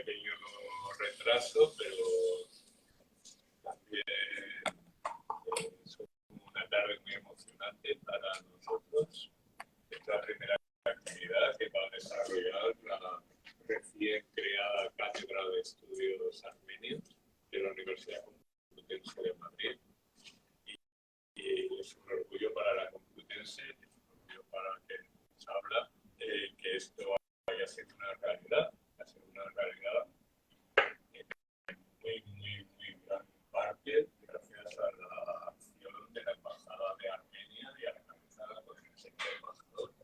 pequeño retraso, pero también es una tarde muy emocionante para nosotros. Es la primera actividad que va a desarrollar la recién creada Cátedra de Estudios Armenios de la Universidad Complutense de Madrid. Y es un orgullo para la Complutense, es un orgullo para quien nos habla, que esto haya sido una realidad, muy gran parte gracias a la acción de la Embajada de Armenia y a la cabeza con el señor embajador.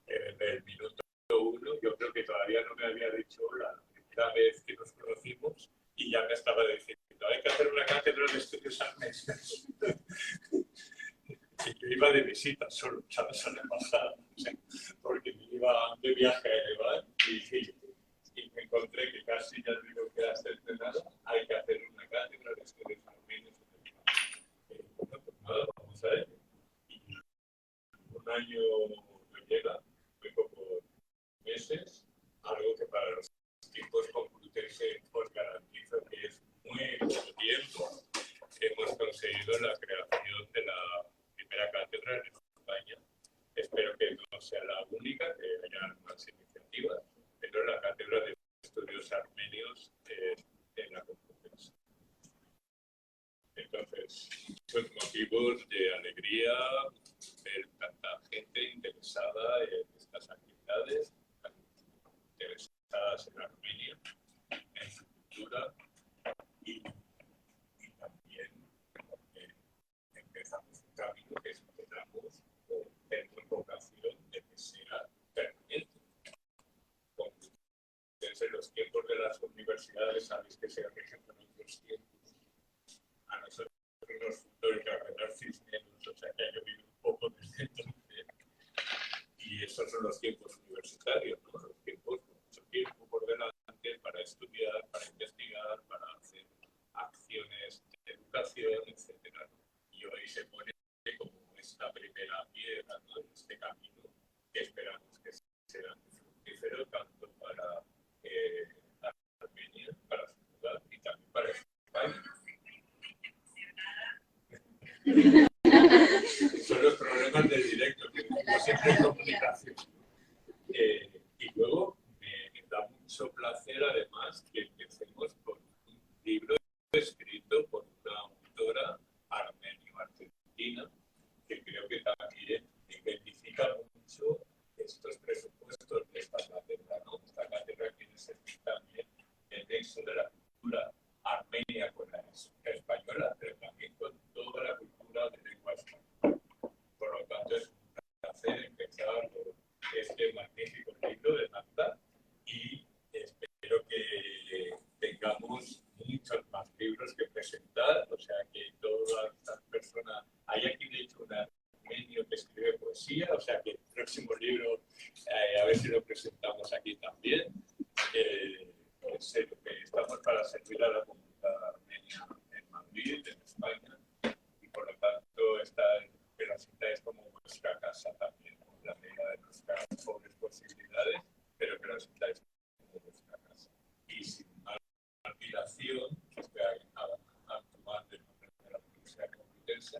Desde el minuto uno, yo creo que todavía no me había dicho la primera vez que nos conocimos y ya me estaba diciendo, hay que hacer una cátedra de estudios armenios. Y yo iba de visita solo, ¿sabes? A la embajada, porque me iba de viaje a Ereván y me encontré que casi ya digo que hasta entrenado hay que hacer una cátedra de estudios armenios. Bueno, pues nada, vamos a ello. Y un año no llega, muy pocos meses, algo que para los tiempos complutenses os garantizo que es muy poco tiempo. Hemos conseguido la creación de la primera cátedra en España. Espero que no sea la única, que haya más iniciativas, pero la cátedra de estudios armenios en la Complutense. Entonces, muchos motivos de alegría, ver tanta gente interesada en estas actividades, interesadas en Armenia, en su cultura y también empezamos un camino que esperamos tener vocación de que sea permanente. Desde los tiempos de las universidades, sabéis que se rigen por otros tiempos. A nosotros nos fundó el cardenal Cisneros, o sea que ha llovido un poco desde entonces. Y esos son los tiempos universitarios, ¿no? Los tiempos con mucho tiempo por delante para estudiar, para investigar, para hacer acciones de educación, etc. Y hoy se pone como esta primera piedra, ¿no? En este camino que esperamos que sea fructífero tanto para Armenia, para su ciudad y también para España. Son los problemas del directo, que no siempre hay comunicación. Y luego me da mucho placer, además, que empecemos con un libro escrito por una autora armenio-argentina, que creo que también identifica mucho estos presupuestos de esta cátedra, ¿no? Esta cátedra quiere servir también el nexo de la cultura armenia con la española, pero también con toda la cultura de lengua española. Por lo tanto, es un placer empezar por este magnífico libro de Magda y espero que tengamos muchos más libros que presentar, o sea que todas estas personas, hay aquí de hecho un armenio que escribe poesía, o sea que el próximo libro a ver si lo presentamos aquí también. Pues, que estamos para servir a la comunidad armenia en Madrid, en España, y por lo tanto esta cita es como nuestra casa también, con la medida de nuestras pobres posibilidades, pero que la cita es como nuestra casa. Y sin más dilación, que estoy actuando en nombre de la Universidad Complutense,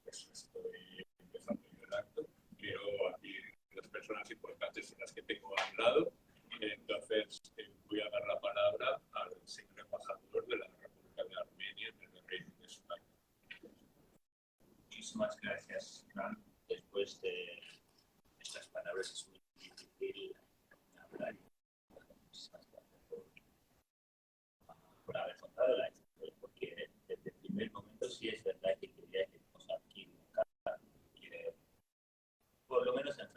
pues estoy empezando yo el acto. Quiero aquí las personas importantes son las que tengo al lado. Entonces, voy a dar la palabra al señor embajador de la República de Armenia en el Reino de España. Muchísimas gracias, Iván. Después de estas palabras es muy difícil hablar. Muchísimas gracias por haber contado la historia, porque desde el primer momento sí es verdad que quería que nos aquí por lo menos en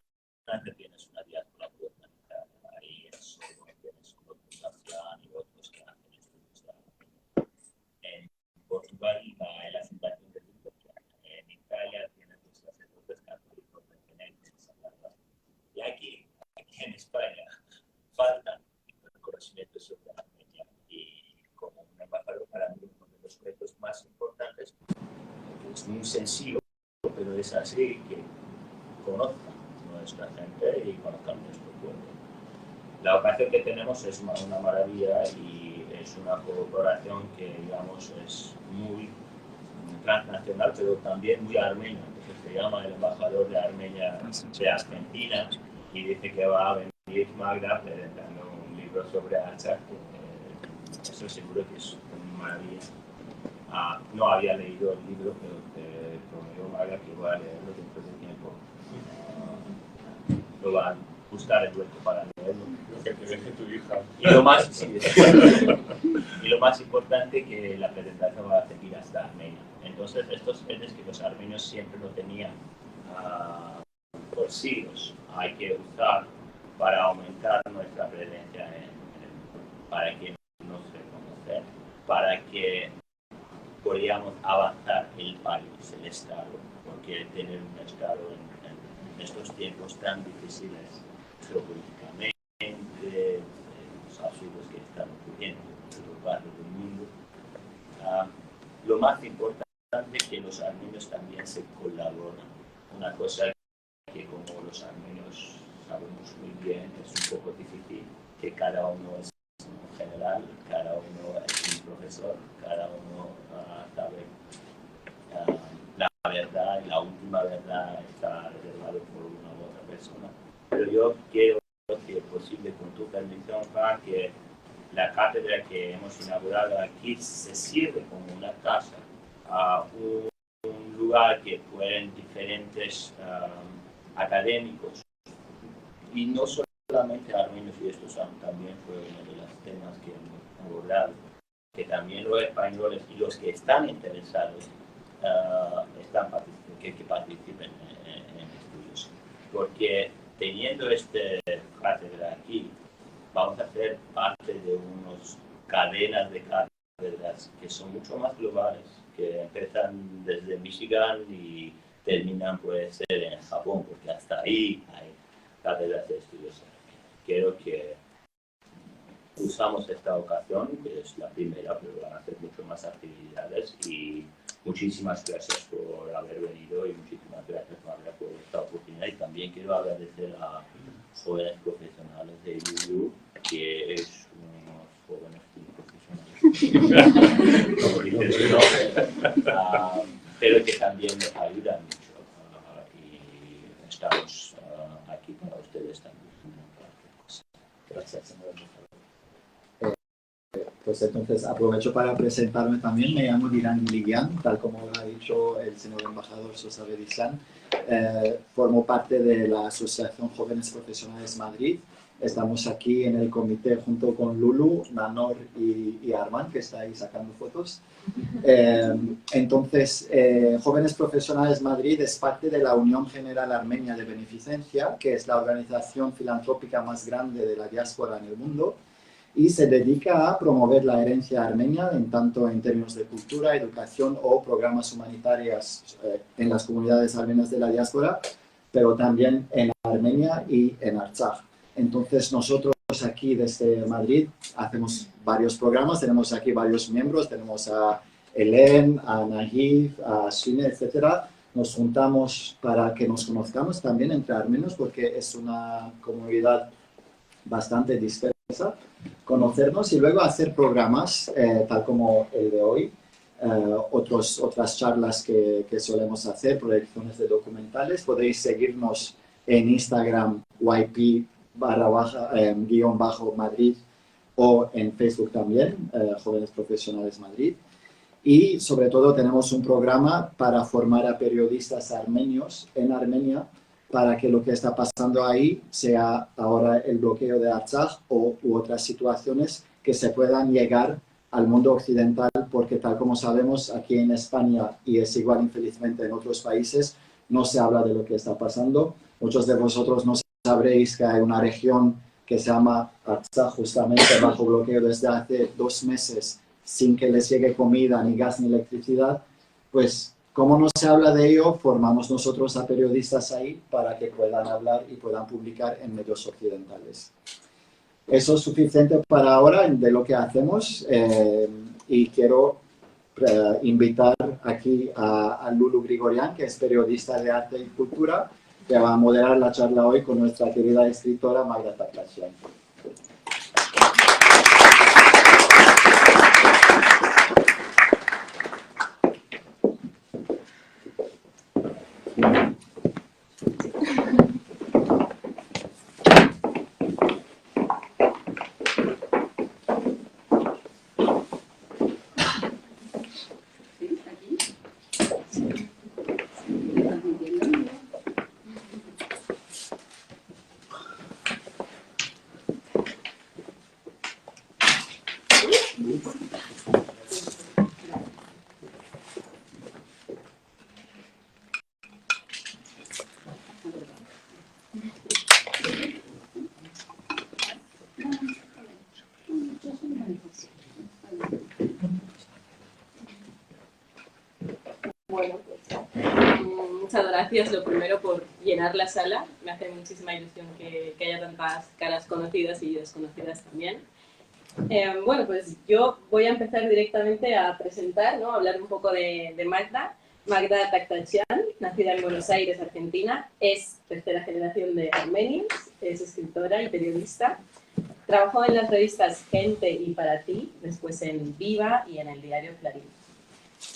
Francia tienes una diáspora gubernamental, ahí en Sobo tienes una fundación y otros que hacen estudios de Armenia. En Portugal el asentamiento de Turquía, en Italia tienes los sacerdotes católicos pertenecientes a la. Y aquí en España faltan conocimientos sobre Armenia, y como un embajador para mí uno de los retos más importantes, es muy sencillo, pero es así, que conozcan nuestra gente y conozcan nuestro pueblo. La ocasión que tenemos es una maravilla y es una colaboración que, digamos, es muy transnacional, pero también muy armenia. Entonces se llama el embajador de Armenia de Argentina y dice que va a venir Magda presentando un libro sobre Artsakh. Eso seguro que es una maravilla. No había leído el libro, pero prometió Magda que voy a leerlo dentro de tiempo. Lo va a buscar el hueco para leerlo. Lo que te deje tu hija. Y lo más importante que la presentación va a seguir hasta Armenia. Entonces, estos genes que los armenios siempre no tenían por siglos, hay que usar para aumentar nuestra presencia, para que nos reconozcan, para que podamos avanzar el país, el Estado, porque tener un Estado en estos tiempos tan difíciles geopolíticamente, los absurdos que están ocurriendo en otras partes del mundo, lo más importante es que los armenios también se colaboran. Una cosa que como los armenios sabemos muy bien es un poco difícil, que cada uno es un general, cada uno es un profesor, cada uno sabe la verdad y la última verdad está reservada por una u otra persona. Pero yo quiero, si es posible, con tu permisión, para que la cátedra que hemos inaugurado aquí se sirve como una casa, un lugar que pueden diferentes académicos, y no solamente armenios, y estos también fue uno de los temas que hemos abordado, que también los españoles y los que están interesados que participen en estudios. Porque teniendo este cátedra aquí, vamos a ser parte de unas cadenas de cátedras que son mucho más globales, que empiezan desde Michigan y terminan, puede ser, en Japón, porque hasta ahí hay cátedras de estudios. Quiero que usamos esta ocasión, que es la primera, pero van a hacer mucho más actividades, y muchísimas gracias por haber venido y muchísimas gracias, María, por esta oportunidad. Y también quiero agradecer a jóvenes profesionales de Lulu, que es unos jóvenes profesionales, pero que también nos ayudan mucho, y estamos aquí para ustedes también. Gracias, señor. Pues entonces aprovecho para presentarme también. Me llamo Diran Giligian, tal como lo ha dicho el señor embajador Sosa Berishan. Formo parte de la Asociación Jóvenes Profesionales Madrid. Estamos aquí en el comité junto con Lulu, Nanor y Arman, que está ahí sacando fotos. Entonces, Jóvenes Profesionales Madrid es parte de la Unión General Armenia de Beneficencia, que es la organización filantrópica más grande de la diáspora en el mundo, y se dedica a promover la herencia armenia tanto en términos de cultura, educación o programas humanitarios en las comunidades armenias de la diáspora, pero también en Armenia y en Artsakh. Entonces nosotros aquí desde Madrid hacemos varios programas, tenemos aquí varios miembros, tenemos a Helen, a Nahif, a Shine, etc. Nos juntamos para que nos conozcamos también entre armenios, porque es una comunidad bastante dispersa, conocernos y luego hacer programas tal como el de hoy, otras charlas que solemos hacer, proyecciones de documentales. Podéis seguirnos en Instagram, YP_Madrid, o en Facebook también, Jóvenes Profesionales Madrid. Y sobre todo tenemos un programa para formar a periodistas armenios en Armenia, para que lo que está pasando ahí sea ahora el bloqueo de Artsakh u otras situaciones que se puedan llegar al mundo occidental, porque tal como sabemos aquí en España, y es igual infelizmente en otros países, no se habla de lo que está pasando. Muchos de vosotros no sabréis que hay una región que se llama Artsakh justamente bajo bloqueo desde hace 2 meses, sin que les llegue comida, ni gas, ni electricidad. Pues como no se habla de ello, formamos nosotros a periodistas ahí para que puedan hablar y puedan publicar en medios occidentales. Eso es suficiente para ahora de lo que hacemos, y quiero invitar aquí a Lulu Grigorian, que es periodista de arte y cultura, que va a moderar la charla hoy con nuestra querida escritora Magda Taklashian. Bueno, pues, muchas gracias, lo primero, por llenar la sala. Me hace muchísima ilusión que haya tantas caras conocidas y desconocidas también. Bueno, pues yo voy a empezar directamente a presentar, ¿no? A hablar un poco de Magda. Magda Taktachian, nacida en Buenos Aires, Argentina, es tercera generación de armenios, es escritora y periodista. Trabajó en las revistas Gente y Para Ti, después en Viva y en el diario Clarín.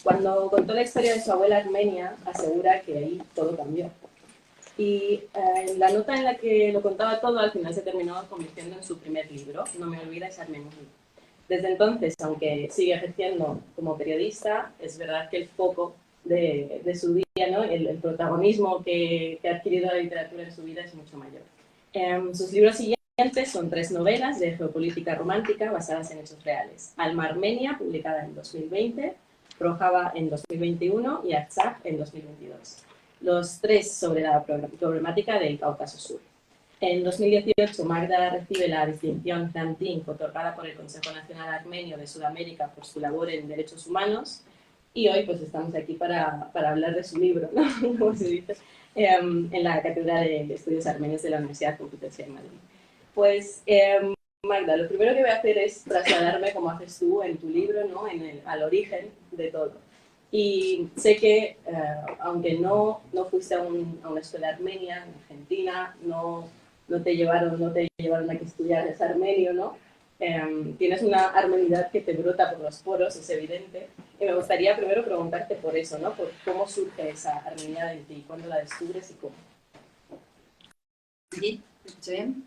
Cuando contó la historia de su abuela armenia, asegura que ahí todo cambió. Y la nota en la que lo contaba todo, al final se terminó convirtiendo en su primer libro, No me olvides Armenia. Desde entonces, aunque sigue ejerciendo como periodista, es verdad que el foco de su día, ¿no? el protagonismo que ha adquirido la literatura en su vida es mucho mayor. Sus libros siguientes son 3 novelas de geopolítica romántica basadas en hechos reales. Alma Armenia, publicada en 2020, Rojava en 2021 y Artsakh en 2022. Los 3 sobre la problemática del Cáucaso Sur. En 2018, Magda recibe la distinción Hrant Dink otorgada por el Consejo Nacional Armenio de Sudamérica por su labor en derechos humanos, y hoy pues estamos aquí para hablar de su libro, ¿no? Como se dice, en la Cátedra de Estudios Armenios de la Universidad Complutense de Madrid. Pues Magda, lo primero que voy a hacer es trasladarme, como haces tú en tu libro, ¿no? Al origen de todo. Y sé que, aunque no fuiste a una escuela armenia en Argentina, no te llevaron a que estudiaras armenio, ¿no? Tienes una armenidad que te brota por los poros, es evidente. Y me gustaría primero preguntarte por eso, ¿no? Por cómo surge esa armenidad en ti, cuándo la descubres y cómo. ¿Sí? ¿Me escucho bien?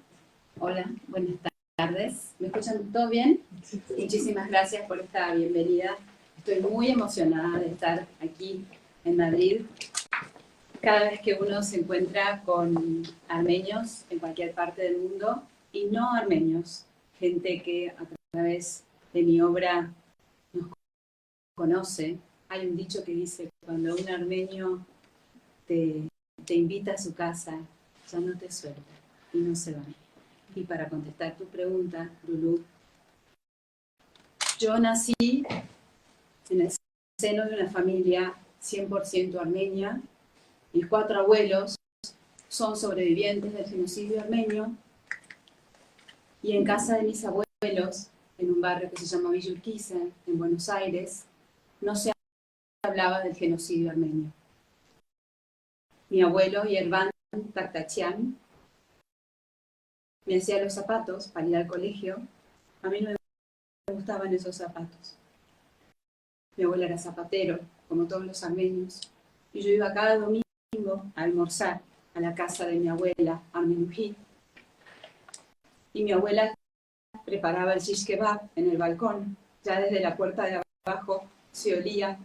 Hola, buenas tardes. ¿Me escuchan todo bien? Sí. Muchísimas gracias por esta bienvenida. Estoy muy emocionada de estar aquí en Madrid. Cada vez que uno se encuentra con armenios en cualquier parte del mundo, y no armenios, gente que a través de mi obra nos conoce. Hay un dicho que dice, cuando un armenio te invita a su casa, ya no te suelta y no se va. Y para contestar tu pregunta, Lulú, yo nací en el seno de una familia 100% armenia. Mis 4 abuelos son sobrevivientes del genocidio armenio, y en casa de mis abuelos, en un barrio que se llama Villa Urquiza, en Buenos Aires, no se hablaba del genocidio armenio. Mi abuelo, Yervan Taktachian, me hacía los zapatos para ir al colegio. A mí no me gustaban esos zapatos. Mi abuelo era zapatero, como todos los armenios, y yo iba cada domingo a almorzar a la casa de mi abuela, Armenují. Y mi abuela preparaba el shish kebab en el balcón. Ya desde la puerta de abajo se olía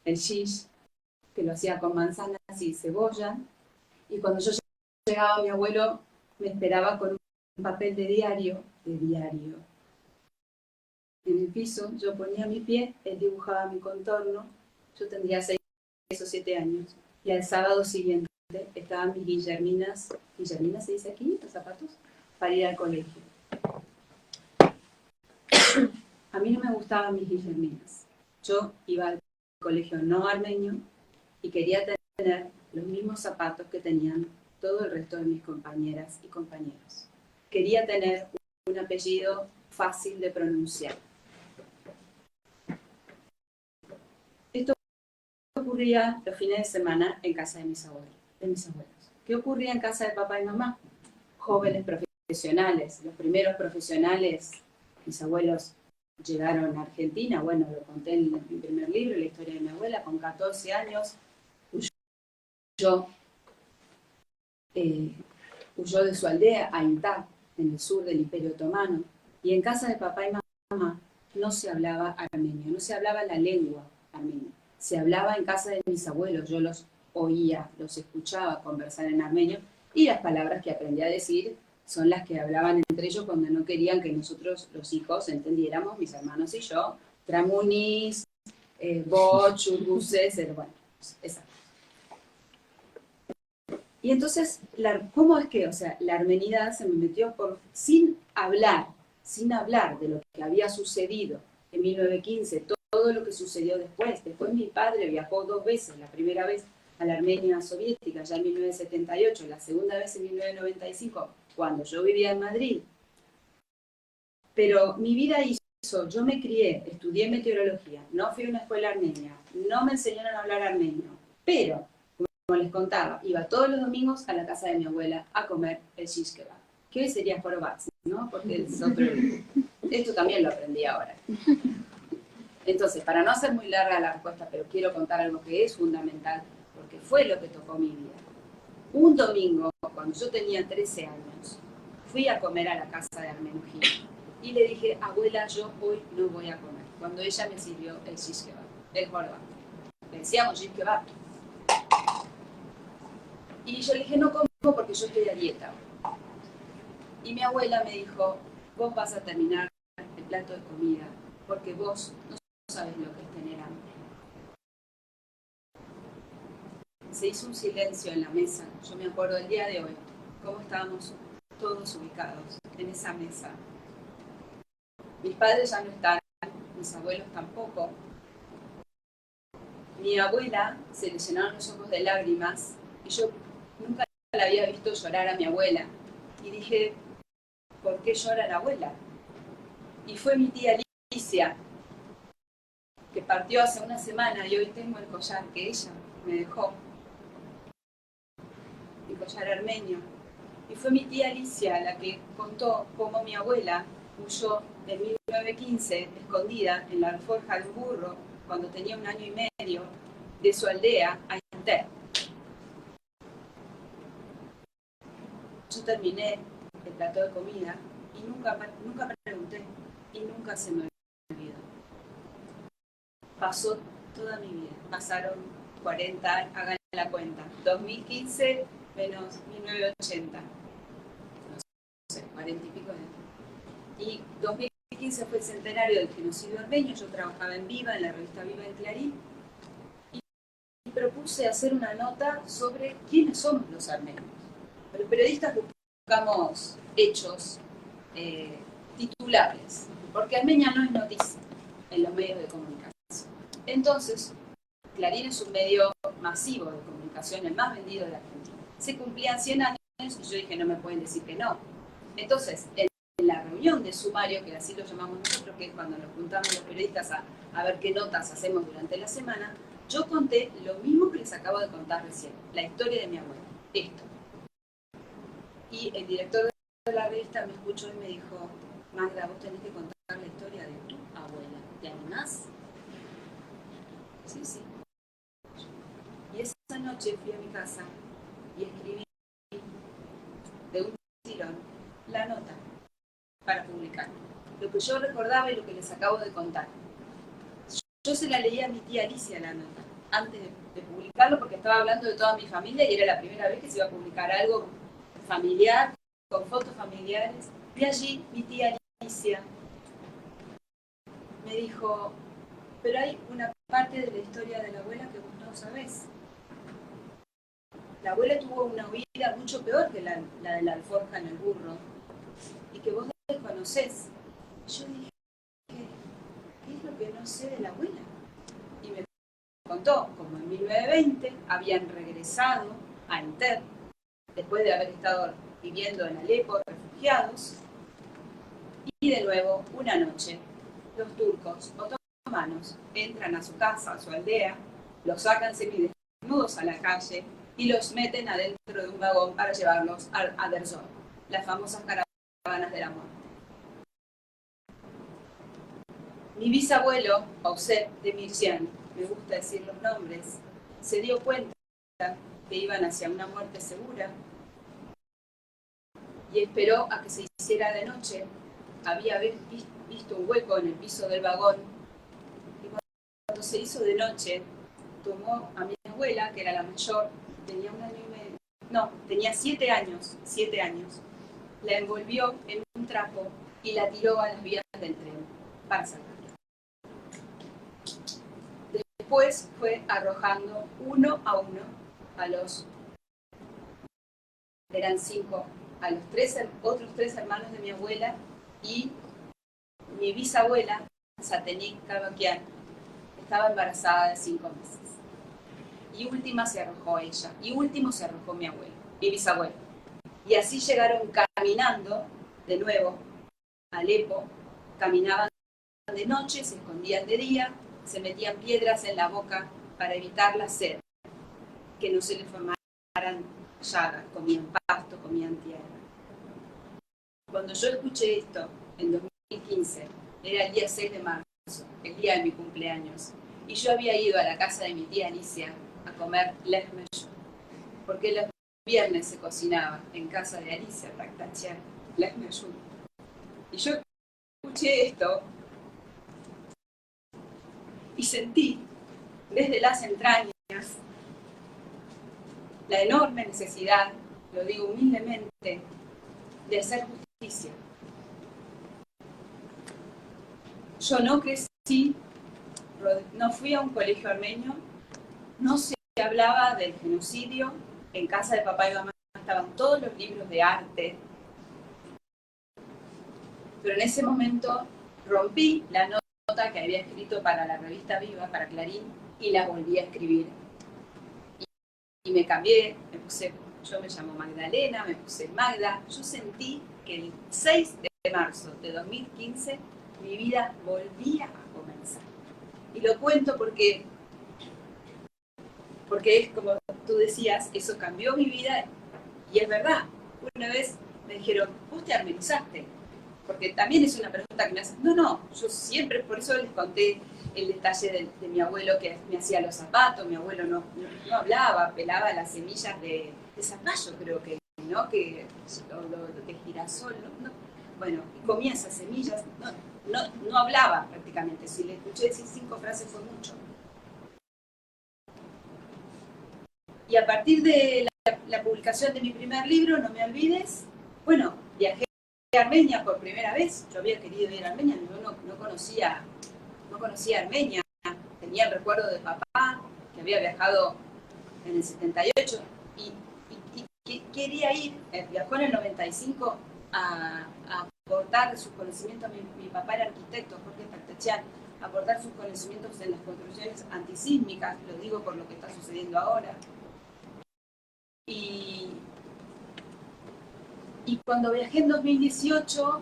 el shish, que lo hacía con manzanas y cebolla. Y cuando yo llegaba, mi abuelo me esperaba con un papel de diario. En el piso yo ponía mi pie, él dibujaba mi contorno. Yo tendría 6 o 7 años. Y al sábado siguiente estaban mis guillerminas se dice aquí, los zapatos, para ir al colegio. A mí no me gustaban mis guillerminas. Yo iba al colegio no armenio y quería tener los mismos zapatos que tenían todo el resto de mis compañeras y compañeros. Quería tener un apellido fácil de pronunciar. Esto ocurría los fines de semana en casa de mis abuelos. ¿Qué ocurría en casa de papá y mamá? Jóvenes profesionales. Los primeros profesionales, mis abuelos llegaron a Argentina, bueno, lo conté en mi primer libro, la historia de mi abuela, con 14 años, huyó de su aldea a Intá, en el sur del Imperio Otomano, y en casa de papá y mamá no se hablaba armenio, no se hablaba la lengua armenia, se hablaba en casa de mis abuelos, yo los oía, los escuchaba conversar en armenio, y las palabras que aprendí a decir son las que hablaban entre ellos cuando no querían que nosotros, los hijos, entendiéramos, mis hermanos y yo, tramunis, boch, urbuses, bueno, esas. Y entonces, ¿cómo es que, o sea, la armenidad se me metió sin hablar de lo que había sucedido en 1915, todo lo que sucedió después? Después mi padre viajó 2 veces, la primera vez a la Armenia soviética, ya en 1978, la segunda vez en 1995, cuando yo vivía en Madrid. Pero mi vida yo me crié, estudié meteorología, no fui a una escuela armenia, no me enseñaron a hablar armenio, pero, como les contaba, iba todos los domingos a la casa de mi abuela a comer el shish kebab, que hoy sería jorobatz, ¿no? Porque es otro... Esto también lo aprendí ahora. Entonces, para no hacer muy larga la respuesta, pero quiero contar algo que es fundamental, porque fue lo que tocó mi vida. Un domingo, cuando yo tenía 13 años, fui a comer a la casa de Armenugil y le dije, abuela, yo hoy no voy a comer. Cuando ella me sirvió el shish kebab, el jorobat. Le decíamos shish kebab. Y yo le dije, no como porque yo estoy a dieta. Y mi abuela me dijo, vos vas a terminar el plato de comida porque vos no sabes lo que es tener hambre. Se hizo un silencio en la mesa. Yo me acuerdo el día de hoy, cómo estábamos todos ubicados en esa mesa. Mis padres ya no están, mis abuelos tampoco. Mi abuela se le llenaron los ojos de lágrimas y yo nunca la había visto llorar a mi abuela. Y dije, ¿por qué llora la abuela? Y fue mi tía Alicia, que partió hace una semana y hoy tengo el collar que ella me dejó. Mi collar armenio. Y fue mi tía Alicia la que contó cómo mi abuela huyó en 1915, escondida en la alforja de un burro, cuando tenía 1 año y medio, de su aldea a Inter. Yo terminé el plato de comida y nunca pregunté y nunca se me olvidó. Pasó toda mi vida, pasaron 40, hagan la cuenta, 2015 menos 1980, no sé, 40 y pico de años. Y 2015 fue el centenario del genocidio armenio, yo trabajaba en Viva, en la revista Viva en Clarín, y propuse hacer una nota sobre quiénes somos los armenios. Los periodistas buscamos hechos titulables, porque Armenia no es noticia en los medios de comunicación. Entonces, Clarín es un medio masivo de comunicación, el más vendido de la Argentina. Se cumplían 100 años y yo dije, no me pueden decir que no. Entonces, en la reunión de sumario, que así lo llamamos nosotros, que es cuando nos juntamos los periodistas a ver qué notas hacemos durante la semana, yo conté lo mismo que les acabo de contar recién, la historia de mi abuela, esto. Y el director de la revista me escuchó y me dijo, Magda, vos tenés que contar la historia de tu abuela. ¿Te animás? Sí, sí. Y esa noche fui a mi casa y escribí de un tirón la nota para publicar. Lo que yo recordaba y lo que les acabo de contar. Yo se la leía a mi tía Alicia la nota, antes de publicarlo, porque estaba hablando de toda mi familia y era la primera vez que se iba a publicar algo familiar, con fotos familiares. Y allí mi tía Alicia me dijo, pero hay una parte de la historia de la abuela que vos no sabés. La abuela tuvo una huida mucho peor que la de la alforja en el burro, y que vos desconocés. Yo dije, ¿qué es lo que no sé de la abuela? Y me contó como en 1920 habían regresado a Inter, después de haber estado viviendo en Alepo, refugiados, y de nuevo, una noche, los turcos otomanos entran a su casa, a su aldea, los sacan semidesnudos a la calle y los meten adentro de un vagón para llevarlos a Derzor, las famosas caravanas caravanas de la muerte. Mi bisabuelo, Auset de Mirjan, me gusta decir los nombres, se dio cuenta que iban hacia una muerte segura y esperó a que se hiciera de noche. Había visto un hueco en el piso del vagón y cuando se hizo de noche tomó a mi abuela, que era la mayor, tenía un año y medio, no, tenía 7 años, la envolvió en un trapo y la tiró a las vías del tren para sacarla. Después fue arrojando uno a uno a los, eran 5, a los otros 3 hermanos de mi abuela y mi bisabuela, Satenik Kabakian, estaba embarazada de 5 meses. Y última se arrojó ella, y último se arrojó mi abuelo, mi bisabuelo. Y así llegaron caminando de nuevo a Alepo, caminaban de noche, se escondían de día, se metían piedras en la boca para evitar la sed, que no se les formaran llagas, comían pasto, comían tierra. Cuando yo escuché esto, en 2015, era el día 6 de marzo, el día de mi cumpleaños, y yo había ido a la casa de mi tía Alicia a comer lechmesh, porque los viernes se cocinaba en casa de Alicia, Raktachian, lechmesh. Y yo escuché esto y sentí desde las entrañas la enorme necesidad, lo digo humildemente, de hacer justicia. Yo no crecí, no fui a un colegio armenio, no se hablaba del genocidio, en casa de papá y mamá estaban todos los libros de arte, pero en ese momento rompí la nota que había escrito para la revista Viva, para Clarín, y la volví a escribir. Y me cambié, yo me llamo Magdalena, me puse Magda. Yo sentí que el 6 de marzo de 2015 mi vida volvía a comenzar. Y lo cuento porque es como tú decías, eso cambió mi vida, y es verdad. Una vez me dijeron, ¿vos te armenizaste? Porque también es una pregunta que me hacen. No, yo siempre, por eso les conté el detalle de mi abuelo que me hacía los zapatos. Mi abuelo no hablaba, pelaba las semillas de zapallo, creo que, ¿no? Que de girasol, ¿no? Bueno, y comía esas semillas, no hablaba prácticamente. Si le escuché decir 5 frases fue mucho. Y a partir de la publicación de mi primer libro, No me olvides, bueno, viajé a Armenia por primera vez. Yo había querido ir a Armenia, yo no conocía Armenia. Tenía el recuerdo de papá, que había viajado en el 78, y quería ir. Viajó en el 95 a aportar sus conocimientos. Mi papá era arquitecto, Jorge Tartachian, aportar sus conocimientos en las construcciones antisísmicas, lo digo por lo que está sucediendo ahora. Y cuando viajé en 2018,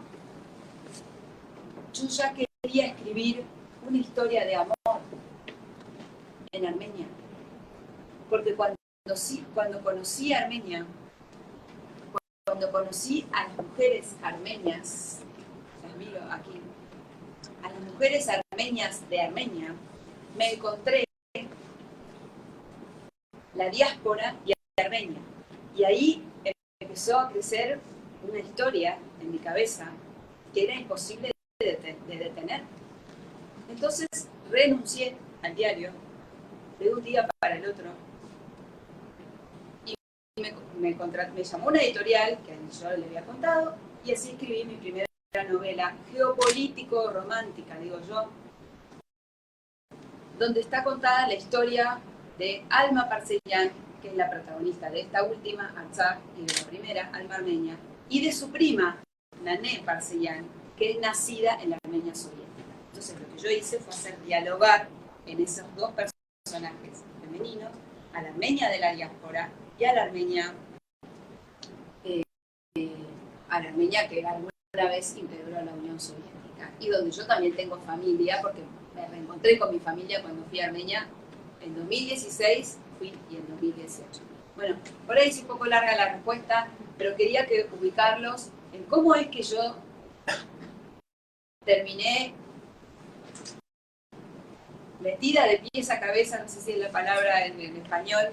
yo ya quería escribir una historia de amor en Armenia. Porque cuando conocí a Armenia, cuando conocí a las mujeres armenias, las miro aquí, a las mujeres armenias de Armenia, me encontré la diáspora y Armenia. Y ahí empezó a crecer una historia en mi cabeza que era imposible de detener. Entonces renuncié al diario de un día para el otro y me llamó una editorial que yo le había contado, y así escribí mi primera novela geopolítico-romántica, digo yo, donde está contada la historia de Alma Parseyan, que es la protagonista de esta última, Artsakh, y de la primera, Alma Armenia, y de su prima, Nané Parseyan, que es nacida en la Armenia soviética. Entonces lo que yo hice fue hacer dialogar en esos 2 personajes femeninos, a la Armenia de la diáspora y a la Armenia que alguna vez integró a la Unión Soviética, y donde yo también tengo familia, porque me reencontré con mi familia cuando fui a Armenia en 2016, fui, y en 2018. Bueno, por ahí es un poco larga la respuesta, pero quería ubicarlos en cómo es que yo terminé metida de pies a cabeza, no sé si es la palabra en español,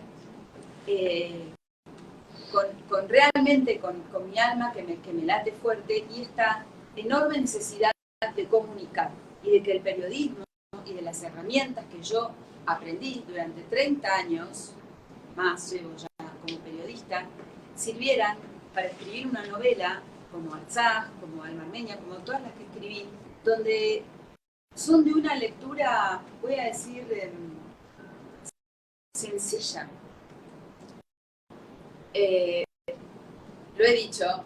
realmente con mi alma que me late fuerte, y esta enorme necesidad de comunicar, y de que el periodismo y de las herramientas que yo aprendí durante 30 años, más llevo ya como periodista, sirvieran para escribir una novela como Artsaj, como Alma Armenia, como todas las que escribí, donde son de una lectura, voy a decir, sencilla. Lo he dicho,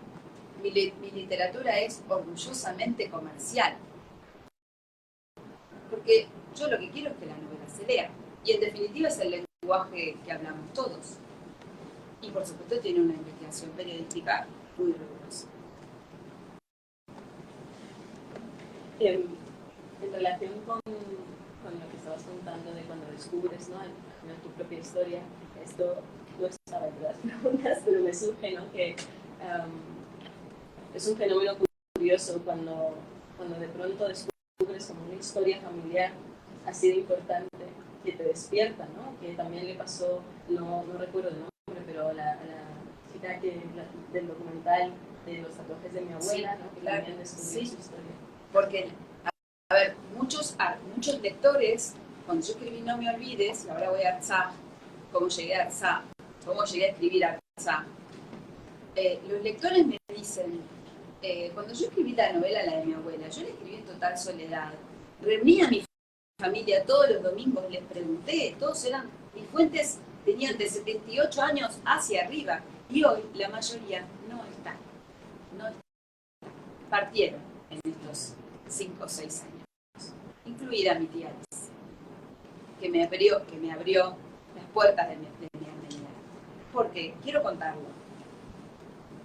mi literatura es orgullosamente comercial. Porque yo lo que quiero es que la novela se lea. Y en definitiva es el lenguaje que hablamos todos. Y por supuesto tiene una investigación periodística muy rigurosa. En relación con lo que estabas contando de cuando descubres, ¿no?, en tu propia historia, esto no estaba entre las preguntas, pero me surge, ¿no?, que es un fenómeno curioso cuando de pronto descubres como una historia familiar así de importante que te despierta, ¿no? Que también le pasó, no recuerdo el nombre, pero la chica del documental de los tatuajes de mi abuela, ¿no?, que también descubrió su historia. Porque, a ver, muchos lectores, cuando yo escribí No me olvides, y ahora voy a Artsaj, cómo llegué a Artsaj, cómo llegué a escribir Artsaj, los lectores me dicen, cuando yo escribí la novela, la de mi abuela, yo la escribí en total soledad. Reuní a mi familia todos los domingos, les pregunté, todos eran, mis fuentes tenían de 78 años hacia arriba, y hoy la mayoría no está. Partieron en estos 5 o 6 años, incluida mi tía Alice, que me abrió las puertas de mi Armenia. Porque, quiero contarlo,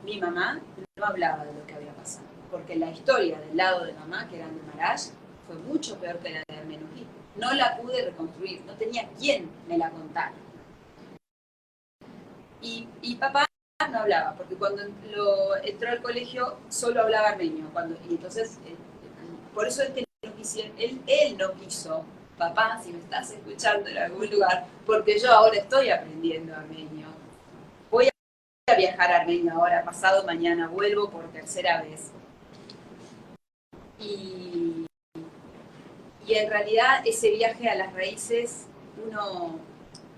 mi mamá no hablaba de lo que había pasado, porque la historia del lado de mamá, que era de Marash, fue mucho peor que la de Armenují. No la pude reconstruir, no tenía quien me la contara. Y papá no hablaba, porque cuando entró al colegio solo hablaba armenio. Y entonces, por eso él no quiso, papá, si me estás escuchando en algún lugar, porque yo ahora estoy aprendiendo armenio. Voy a viajar a Armenia ahora, pasado mañana, vuelvo por 3ª vez. Y en realidad ese viaje a las raíces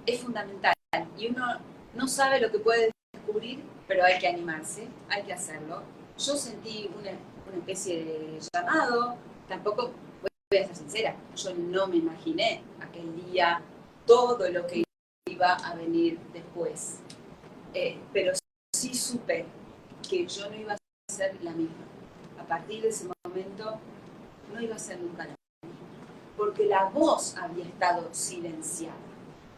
es fundamental. Y uno no sabe lo que puede descubrir, pero hay que animarse, hay que hacerlo. Yo sentí una especie de llamado, tampoco, voy a ser sincera, yo no me imaginé aquel día todo lo que iba a venir después. Pero sí supe que yo no iba a ser la misma. A partir de ese momento no iba a ser nunca la misma, porque la voz había estado silenciada.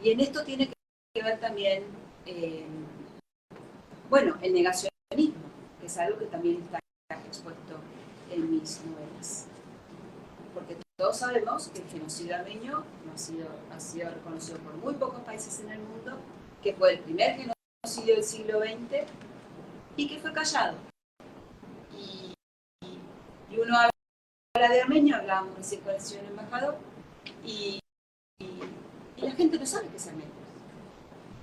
Y en esto tiene que ver también, el negacionismo, que es algo que también está expuesto en mis novelas. Porque todos sabemos que el genocidio armenio ha sido reconocido por muy pocos países en el mundo, que fue el primer genocidio del siglo XX y que fue callado. Y uno habla de Armenia, hablábamos recién con el señor embajador, y la gente no sabe qué es armenio.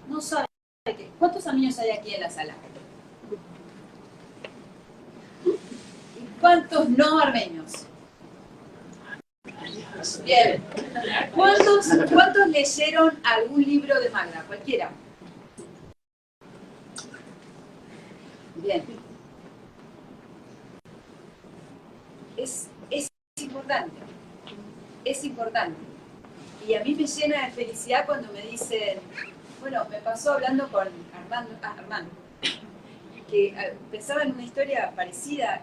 No sabe qué. ¿Cuántos armenios hay aquí en la sala? ¿Y cuántos no armenios? Bien. ¿Cuántos leyeron algún libro de Magda? Cualquiera. Bien. Es importante. Es importante. Y a mí me llena de felicidad cuando me dicen, bueno, me pasó hablando con Armando, que pensaba en una historia parecida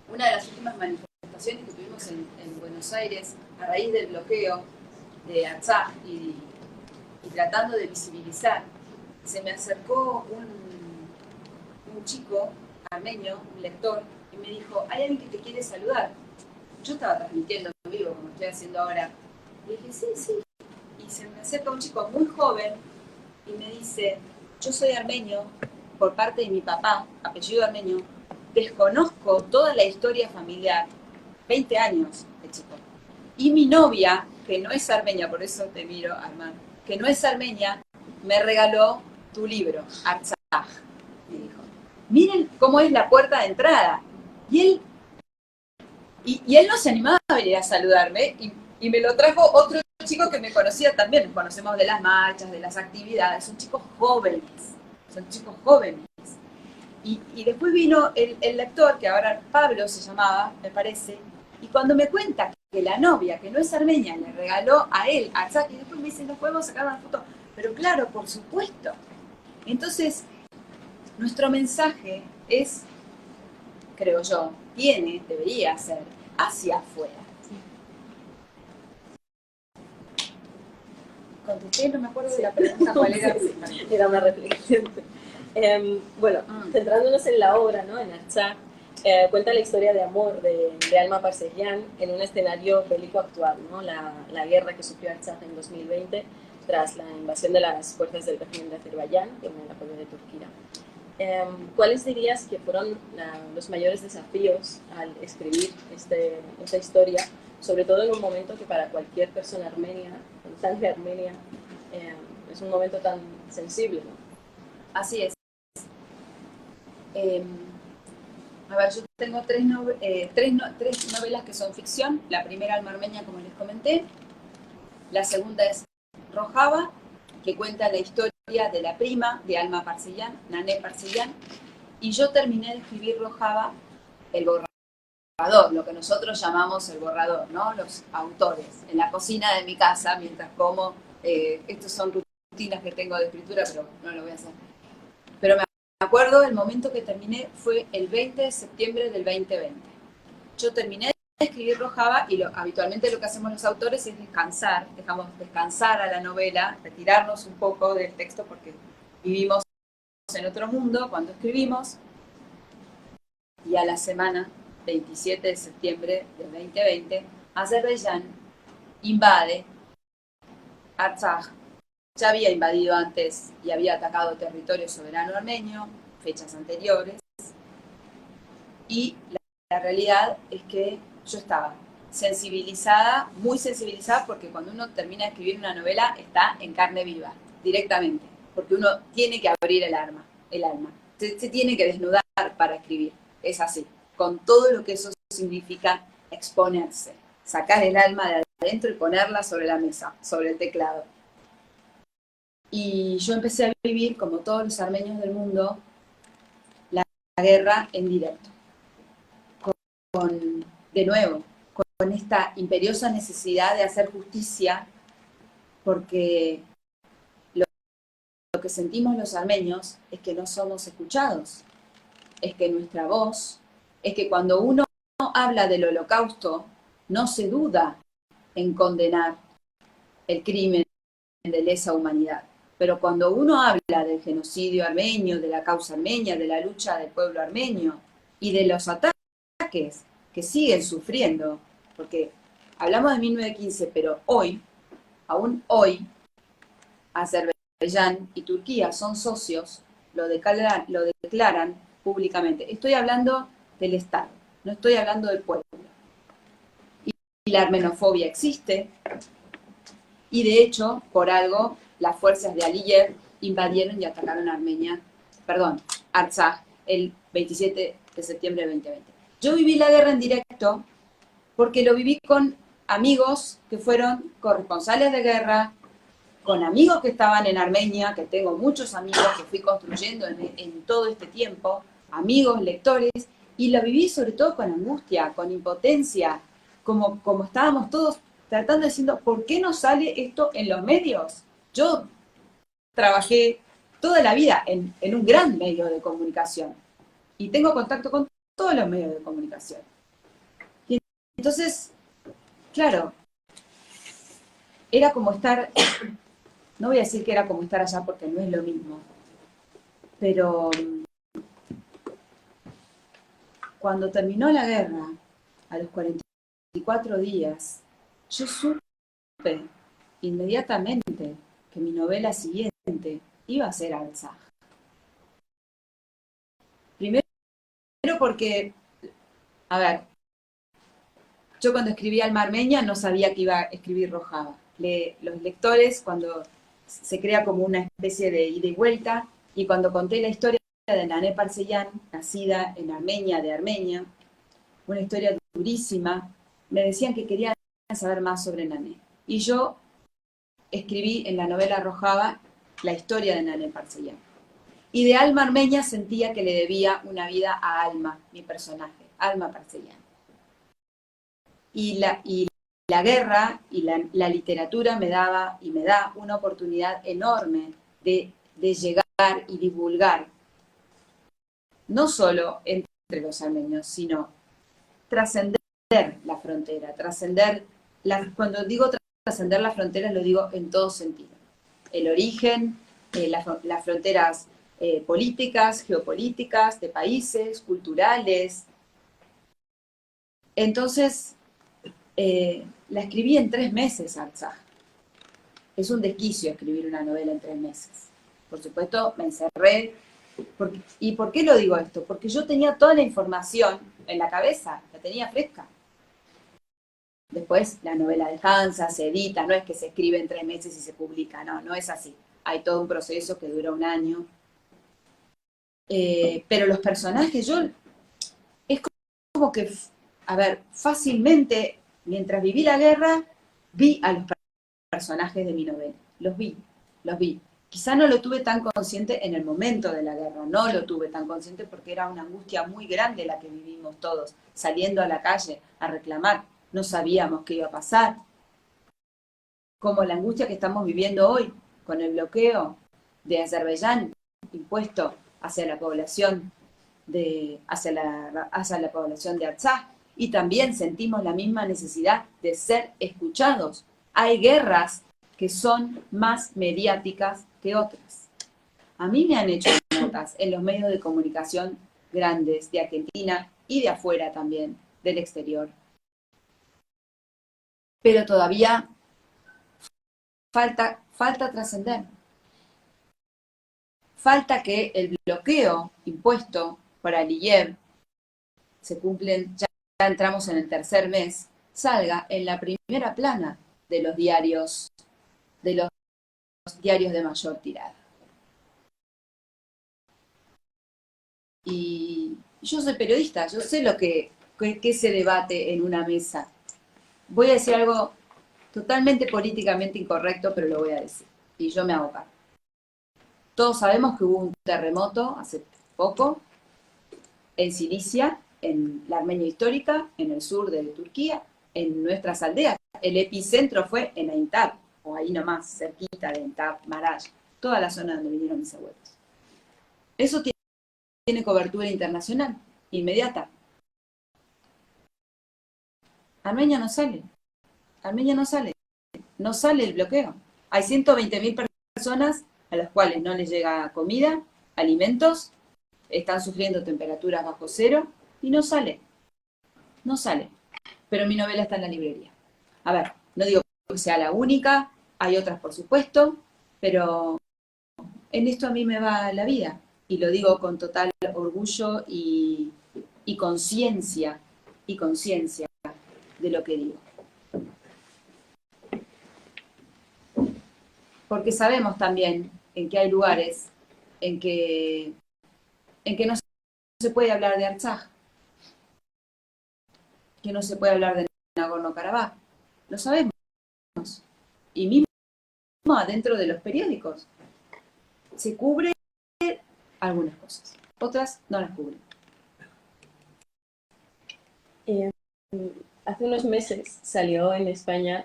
una de las últimas manifestaciones que tuvimos en Buenos Aires a raíz del bloqueo de Artsaj y tratando de visibilizar. Se me acercó un chico armenio, un lector, y me dijo, hay alguien que te quiere saludar. Yo estaba transmitiendo en vivo, como estoy haciendo ahora. Y dije, sí. Y se me acerca un chico muy joven y me dice, yo soy armenio por parte de mi papá, apellido armenio, desconozco toda la historia familiar, 20 años de chico. Y mi novia, que no es armenia, por eso te miro, Armand, que no es armenia, me regaló tu libro, Artsaj, me dijo. Miren cómo es la puerta de entrada. Y él no se animaba a venir a saludarme y me lo trajo otro chico que me conocía también. Nos conocemos de las marchas, de las actividades. Son chicos jóvenes. Y después vino el lector, que ahora Pablo se llamaba, me parece, y cuando me cuenta que la novia, que no es armenia, le regaló a él, a Artsaj, y después me dice, ¿nos podemos sacar una foto? Pero claro, por supuesto. Entonces, nuestro mensaje es, creo yo, debería ser hacia afuera. Contesté, no me acuerdo de la pregunta, ¿cuál era? Era una reflexión. Bueno, centrándonos en la obra, ¿no? En Artsaj, cuenta la historia de amor de Alma Parseghian en un escenario bélico actual, ¿no? La guerra que sufrió Artsaj en 2020 tras la invasión de las fuerzas del régimen de Azerbaiyán con el apoyo de Turquía. ¿Cuáles dirías que fueron los mayores desafíos al escribir esta historia, sobre todo en un momento que para cualquier persona armenia, con sangre armenia, es un momento tan sensible, ¿no? Así es. A ver, yo tengo tres novelas que son ficción. La primera, Alma Armenia, como les comenté. La segunda es Rojava, que cuenta la historia de la prima de Alma Parseghian, Nané Parseghian. Y yo terminé de escribir Rojava, el borrador, lo que nosotros llamamos el borrador, ¿no? Los autores, en la cocina de mi casa, mientras como. Estos son rutinas que tengo de escritura, pero no lo voy a hacer. Pero me acuerdo, el momento que terminé fue el 20 de septiembre del 2020. Yo terminé de escribir Rojava y habitualmente lo que hacemos los autores es descansar, dejamos descansar a la novela, retirarnos un poco del texto porque vivimos en otro mundo cuando escribimos, y a la semana 27 de septiembre del 2020, Azerbaiyán invade Artsaj. Ya había invadido antes y había atacado territorio soberano armenio, fechas anteriores, y la realidad es que yo estaba sensibilizada, muy sensibilizada, porque cuando uno termina de escribir una novela está en carne viva, directamente, porque uno tiene que abrir el alma, se tiene que desnudar para escribir, es así, con todo lo que eso significa exponerse, sacar el alma de adentro y ponerla sobre la mesa, sobre el teclado. Y yo empecé a vivir, como todos los armenios del mundo, la guerra en directo. De nuevo, con esta imperiosa necesidad de hacer justicia, porque lo que sentimos los armenios es que no somos escuchados, es que nuestra voz, es que cuando uno habla del holocausto, no se duda en condenar el crimen de lesa humanidad. Pero cuando uno habla del genocidio armenio, de la causa armenia, de la lucha del pueblo armenio y de los ataques que siguen sufriendo, porque hablamos de 1915, pero hoy, aún hoy, Azerbaiyán y Turquía son socios, lo declaran públicamente. Estoy hablando del Estado, no estoy hablando del pueblo. Y la armenofobia existe, y de hecho, por algo, las fuerzas de Aliyev invadieron y atacaron Artsaj, el 27 de septiembre de 2020. Yo viví la guerra en directo porque lo viví con amigos que fueron corresponsales de guerra, con amigos que estaban en Armenia, que tengo muchos amigos que fui construyendo en todo este tiempo, amigos, lectores, y lo viví sobre todo con angustia, con impotencia, como estábamos todos tratando de decir, ¿por qué no sale esto en los medios? Yo trabajé toda la vida en un gran medio de comunicación y tengo contacto con todos los medios de comunicación. Y entonces, claro, era como estar, no voy a decir que era como estar allá porque no es lo mismo, pero cuando terminó la guerra, a los 44 días, yo supe inmediatamente que mi novela siguiente iba a ser Artsaj. Primero porque, a ver, yo cuando escribí Alma Armenia no sabía que iba a escribir Rojava. Los lectores, cuando se crea como una especie de ida y vuelta, y cuando conté la historia de Nané Parseyan, nacida en Armenia, de Armenia, una historia durísima, me decían que querían saber más sobre Nané. Y yo escribí en la novela Rojava la historia de Nané Parseyan. Y de Alma Armenia sentía que le debía una vida a Alma, mi personaje, Alma Parseyan. Y la guerra y la literatura me daba y me da una oportunidad enorme de llegar y divulgar, no solo entre los armenios, sino trascender la frontera, cuando digo trascender la frontera lo digo en todo sentido. El origen, las fronteras políticas, geopolíticas, de países, culturales. Entonces, la escribí en 3 meses, Artsaj. Es un desquicio escribir una novela en 3 meses. Por supuesto, me encerré. ¿Y por qué lo digo esto? Porque yo tenía toda la información en la cabeza, la tenía fresca. Después la novela descansa, se edita, no es que se escribe en 3 meses y se publica, no es así. Hay todo un proceso que dura 1 año. Pero los personajes, es como que, a ver, fácilmente, mientras viví la guerra, vi a los personajes de mi novela. Los vi. Quizá no lo tuve tan consciente en el momento de la guerra, no lo tuve tan consciente porque era una angustia muy grande la que vivimos todos, saliendo a la calle a reclamar, no sabíamos qué iba a pasar. Como la angustia que estamos viviendo hoy, con el bloqueo de Azerbaiyán impuesto hacia la población hacia la población de Artsaj, y también sentimos la misma necesidad de ser escuchados. Hay guerras que son más mediáticas que otras. A mí me han hecho notas en los medios de comunicación grandes de Argentina y de afuera también, del exterior. Pero todavía falta trascender. Falta que el bloqueo impuesto por Aliyev, se cumplen, ya entramos en el 3er mes, salga en la primera plana de los diarios de mayor tirada. Y yo soy periodista, yo sé lo que se debate en una mesa. Voy a decir algo totalmente políticamente incorrecto, pero lo voy a decir. Y yo me hago cargo. Todos sabemos que hubo un terremoto hace poco en Cilicia, en la Armenia histórica, en el sur de Turquía, en nuestras aldeas. El epicentro fue en Aintab, o ahí nomás, cerquita de Aintab, Maraj, toda la zona donde vinieron mis abuelos. Eso tiene cobertura internacional, inmediata. Armenia no sale. No sale el bloqueo. Hay 120.000 personas a las cuales no les llega comida, alimentos, están sufriendo temperaturas bajo cero y no sale. Pero mi novela está en la librería. A ver, no digo que sea la única, hay otras por supuesto, pero en esto a mí me va la vida. Y lo digo con total orgullo y conciencia de lo que digo. Porque sabemos también en que hay lugares en que no se puede hablar de Artsaj, que no se puede hablar de Nagorno-Karabaj. Lo sabemos. Y mismo adentro de los periódicos se cubre algunas cosas, otras no las cubren. Hace unos meses salió en España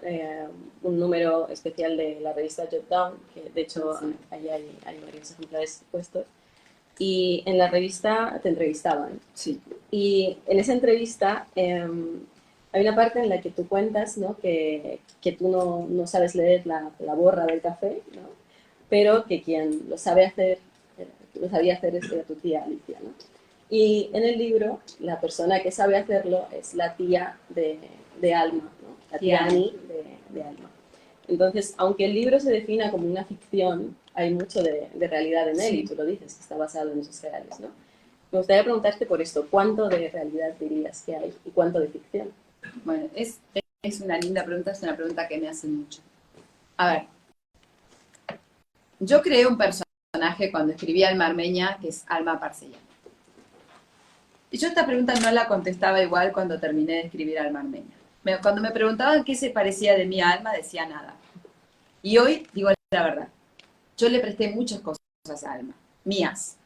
un número especial de la revista Jot Down, que de hecho sí, ahí hay varios ejemplares puestos, y en la revista te entrevistaban. Sí. Y en esa entrevista hay una parte en la que tú cuentas, ¿no?, que tú no sabes leer la borra del café, ¿no?, pero que quien lo sabía hacer era tu tía Alicia, ¿no? Y en el libro, la persona que sabe hacerlo es la tía de Alma, ¿no?, la tía Ani de Alma. Entonces, aunque el libro se defina como una ficción, hay mucho de realidad en él, y tú lo dices, que está basado en hechos reales, ¿no? Me gustaría preguntarte por esto, ¿cuánto de realidad dirías que hay y cuánto de ficción? Bueno, es una linda pregunta, es una pregunta que me hacen mucho. A ver, yo creé un personaje cuando escribí Alma Armenia, que es Alma Parcellán. Y yo esta pregunta no la contestaba igual cuando terminé de escribir Alma Armenia. Cuando me preguntaban qué se parecía de mi alma, decía nada. Y hoy digo la verdad. Yo le presté muchas cosas a Alma, mías.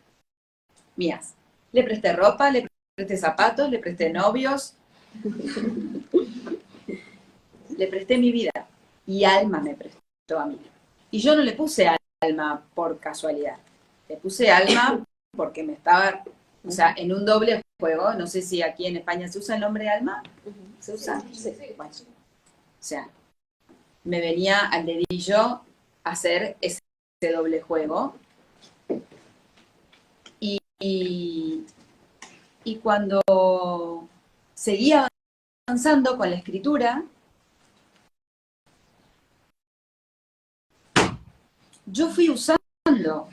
Le presté ropa, le presté zapatos, le presté novios, le presté mi vida. Y Alma me prestó a mí. Y yo no le puse Alma por casualidad. Le puse Alma porque me estaba, o sea, en un doble juego. No sé si aquí en España se usa el nombre Alma. ¿Se usa? Sí. Bueno, o sea, me venía al dedillo hacer ese doble juego. Y cuando seguía avanzando con la escritura, yo fui usando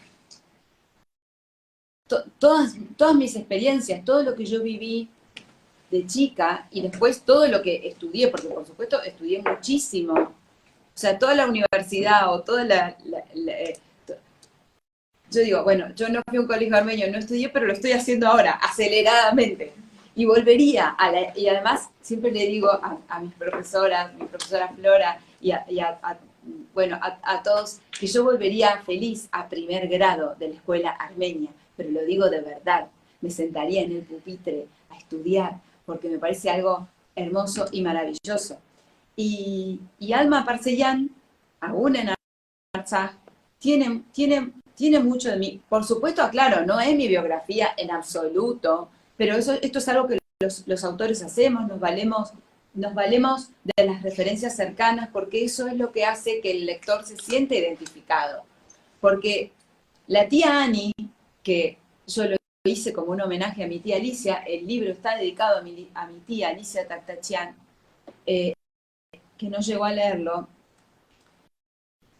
todas mis experiencias, todo lo que yo viví de chica y después todo lo que estudié, porque por supuesto estudié muchísimo. O sea, toda la universidad o toda yo digo, bueno, yo no fui a un colegio armenio, no estudié, pero lo estoy haciendo ahora, aceleradamente. Y volvería y además siempre le digo a mis profesoras, mi profesora Flora y a todos, que yo volvería feliz a primer grado de la escuela armenia, pero lo digo de verdad, me sentaría en el pupitre a estudiar, porque me parece algo hermoso y maravilloso. Y Alma Parcellán, aún en Artsaj, tiene mucho de mí. Por supuesto, aclaro, no es mi biografía en absoluto, pero esto es algo que los autores hacemos, nos valemos de las referencias cercanas, porque eso es lo que hace que el lector se siente identificado. Porque la tía Ani, que yo lo hice como un homenaje a mi tía Alicia, el libro está dedicado a mi tía Alicia Taktachian, que no llegó a leerlo,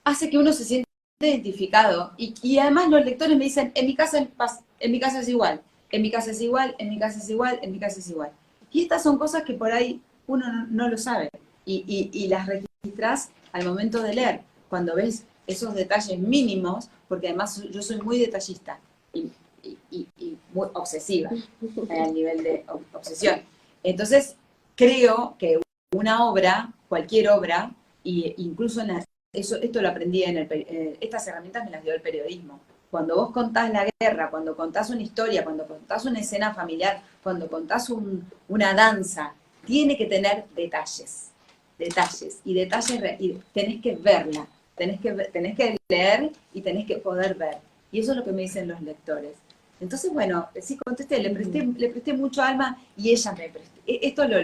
hace que uno se sienta identificado. Y además los lectores me dicen, en mi casa es igual, en mi casa es igual, en mi casa es igual, en mi casa es igual. Y estas son cosas que por ahí uno no lo sabe. Y las registras al momento de leer, cuando ves esos detalles mínimos, porque además yo soy muy detallista y muy obsesiva, al nivel de obsesión. Entonces, creo que una obra, cualquier obra, e incluso esto lo aprendí estas herramientas me las dio el periodismo. Cuando vos contás la guerra, cuando contás una historia, cuando contás una escena familiar, cuando contás una danza, tiene que tener detalles, y tenés que verla, tenés que leer y tenés que poder ver. Y eso es lo que me dicen los lectores. Entonces, bueno, sí contesté, le presté mucho Alma y ella me prestó. Esto es lo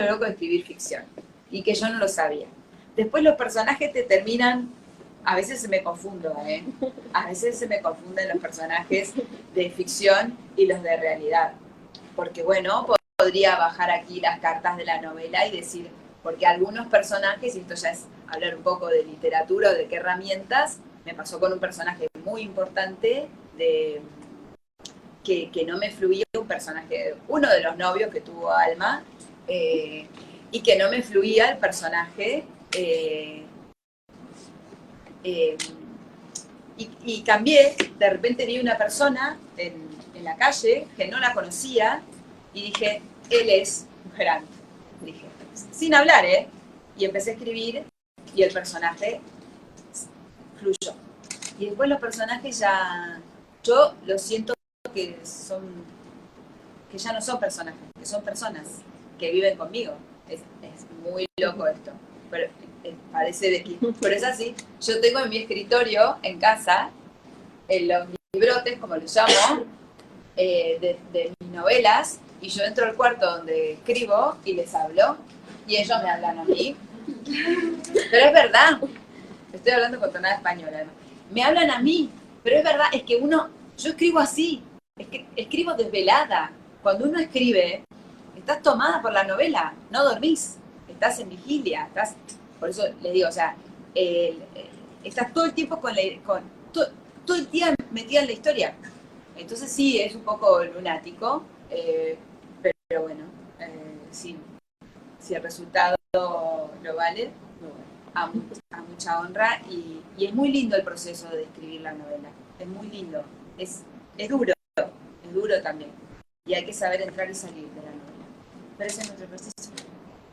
loco de escribir ficción, y que yo no lo sabía. Después los personajes te terminan, a veces se me confundo, a veces se me confunden los personajes de ficción y los de realidad. Porque bueno, podría bajar aquí las cartas de la novela y decir, porque algunos personajes, y esto ya es hablar un poco de literatura o de qué herramientas, me pasó con un personaje muy importante que no me fluía, un personaje, uno de los novios que tuvo Alma, y que no me fluía el personaje, y cambié, de repente vi una persona en la calle que no la conocía y dije, él es grande, dije, sin hablar, y empecé a escribir y el personaje fluyó. Y después los personajes yo lo siento que ya no son personajes, que son personas que viven conmigo. Es muy loco esto, pero parece de que, pero es así. Yo tengo en mi escritorio, en casa, en los librotes, como los llamo, de mis novelas, y yo entro al cuarto donde escribo y les hablo, y ellos me hablan a mí. Pero es verdad, estoy hablando con tonada española, ¿no? Me hablan a mí, pero es verdad, es que yo escribo así, escribo desvelada. Cuando uno escribe, estás tomada por la novela, no dormís, estás en vigilia, por eso les digo, o sea, estás todo el tiempo todo el día metida en la historia. Entonces sí, es un poco lunático, pero bueno, sí, si el resultado lo vale, a mucha honra, y es muy lindo el proceso de escribir la novela, es muy lindo, es duro también, y hay que saber entrar y salir de la novela. Pero ese es nuestro proceso.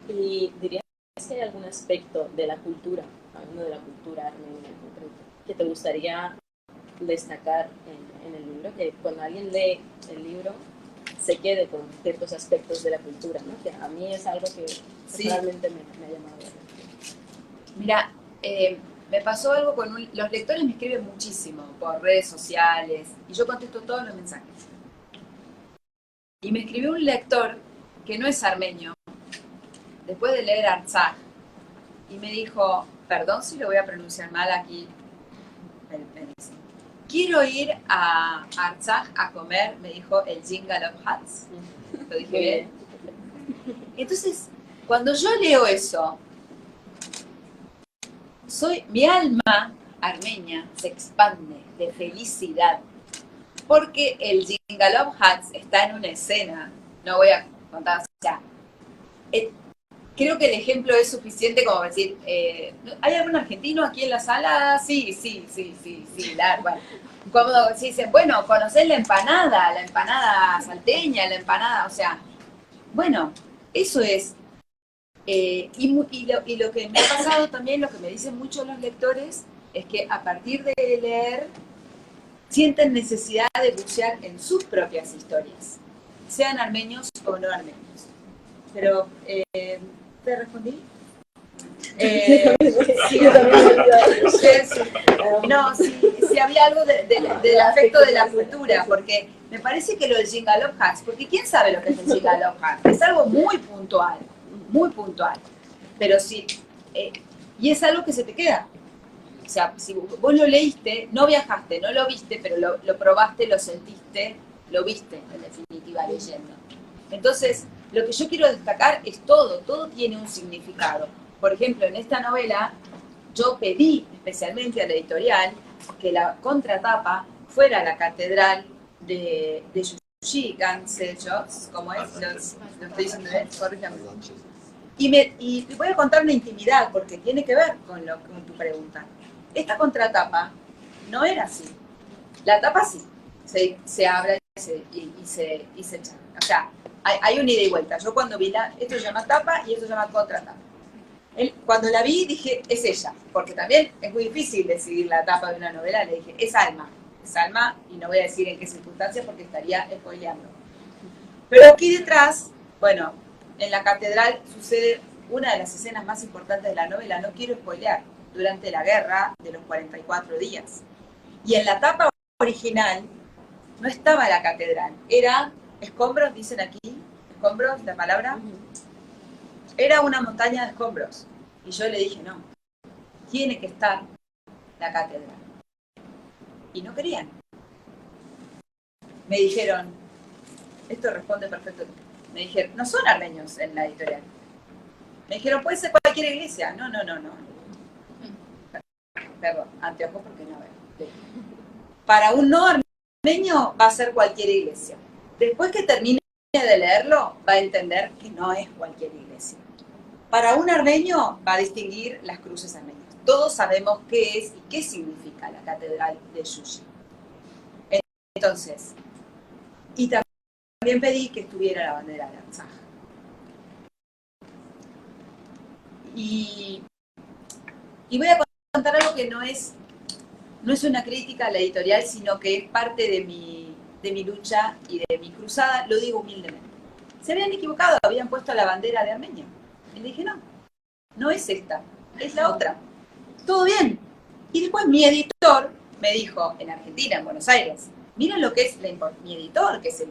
¿Y dirías que hay algún aspecto de la cultura, hablando de la cultura armenia en concreto, que te gustaría destacar en el libro? Que cuando alguien lee el libro se quede con ciertos aspectos de la cultura, ¿no? Que a mí es algo que realmente me ha llamado la atención. Mira, me pasó algo con los lectores me escriben muchísimo por redes sociales y yo contesto todos los mensajes. Y me escribió un lector que no es armenio, después de leer Artsakh, y me dijo, perdón si lo voy a pronunciar mal aquí, me dice, quiero ir a Artsakh a comer, me dijo, el Jingle of Hats. Lo dije bien. Entonces, cuando yo leo eso, mi alma armenia se expande de felicidad, porque el Jingle of Hats está en una escena, no voy a contar, o sea, creo que el ejemplo es suficiente como decir, ¿hay algún argentino aquí en la sala? Sí, bueno. Como si dicen, bueno, ¿conocés la empanada salteña, la empanada? O sea, bueno, eso es. Y lo que me ha pasado también, lo que me dicen muchos los lectores, es que a partir de leer, sienten necesidad de bucear en sus propias historias, sean armenios o no armenios. Pero, ¿te respondí? Si había algo del aspecto de la cultura, porque me parece que lo del Jingle of Hats, porque ¿quién sabe lo que es el Jingle of Hats? Es algo muy puntual, pero sí, y es algo que se te queda. O sea, si vos lo leíste, no viajaste, no lo viste, pero lo probaste, lo sentiste, lo viste, en definitiva, leyendo. Entonces, lo que yo quiero destacar es todo tiene un significado. Por ejemplo, en esta novela, yo pedí especialmente a la editorial que la contratapa fuera la catedral de Yushi Gansechos, ¿cómo es? Lo estoy diciendo bien, corrígame. Y voy a contar una intimidad, porque tiene que ver con tu pregunta. Esta contratapa no era así. La tapa sí, se abre y se echa. O sea, hay un ida y vuelta. Yo cuando vi esto se llama tapa y esto se llama contratapa. Cuando la vi dije, es ella, porque también es muy difícil decidir la tapa de una novela. Le dije, es Alma, y no voy a decir en qué circunstancias porque estaría spoileando. Pero aquí detrás, bueno, en la catedral sucede una de las escenas más importantes de la novela, no quiero spoilear, durante la guerra de los 44 días. Y en la tapa original no estaba la catedral, era escombros, dicen aquí, escombros, la palabra, era una montaña de escombros. Y yo le dije, no, tiene que estar la catedral. Y no querían. Me dijeron, esto responde perfecto. Me dijeron, no son armenios en la editorial. Me dijeron, puede ser cualquier iglesia. No. Perdón, anteojos porque no veo. Para un no armenio va a ser cualquier iglesia. Después que termine de leerlo, va a entender que no es cualquier iglesia. Para un armenio va a distinguir las cruces armenias. Todos sabemos qué es y qué significa la catedral de Yushi. Entonces, y también pedí que estuviera la bandera de Artsakh. Y voy a contar algo que no es una crítica a la editorial, sino que es parte de mi lucha y de mi cruzada, lo digo humildemente. Se habían equivocado, habían puesto la bandera de Armenia. Y le dije, no es esta, es la otra. Todo bien. Y después mi editor me dijo, en Argentina, en Buenos Aires, miren lo que es mi editor, que es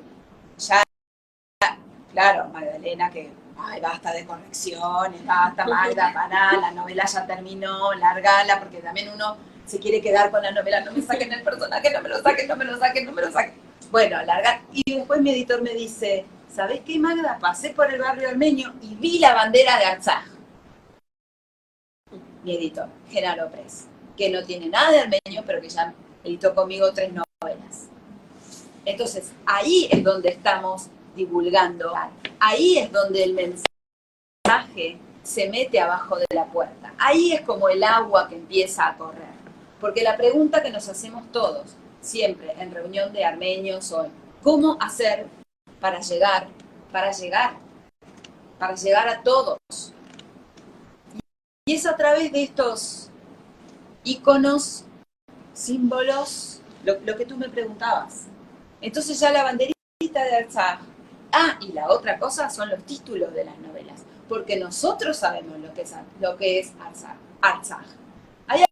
claro, Magdalena, que basta de correcciones, basta, Magda, pará, la novela ya terminó, largala, porque también uno se quiere quedar con la novela, no me saquen el personaje, no me lo saquen. Bueno, larga. Y después mi editor me dice, ¿sabés qué, Magda? Pasé por el barrio armenio y vi la bandera de Artsakh. Mi editor, Genaro Press, que no tiene nada de armenio, pero que ya editó conmigo 3 novelas. Entonces, ahí es donde estamos divulgando. Ahí es donde el mensaje se mete abajo de la puerta. Ahí es como el agua que empieza a correr. Porque la pregunta que nos hacemos todos, siempre en reunión de armenios o ¿cómo hacer para llegar a todos? Y es a través de estos íconos, símbolos, lo que tú me preguntabas. Entonces ya la banderita de Artsaj. Ah, y la otra cosa son los títulos de las novelas, porque nosotros sabemos lo que es Artsaj. ¿Hay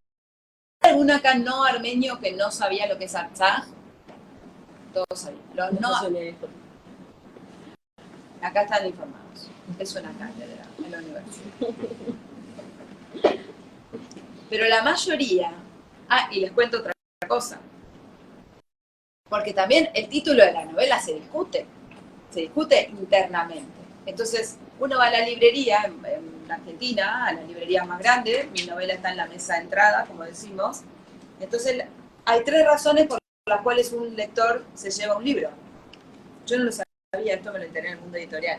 algún acá no armenio que no sabía lo que es Artsaj? Todos sabían. Acá están informados. Es una cátedra en la universidad. Pero la mayoría... Ah, y les cuento otra cosa. Porque también el título de la novela se discute internamente. Entonces, uno va a la librería en Argentina, a la librería más grande, mi novela está en la mesa de entrada, como decimos. Entonces, hay 3 razones por las cuales un lector se lleva un libro. Yo no lo sabía, esto me lo enteré en el mundo editorial.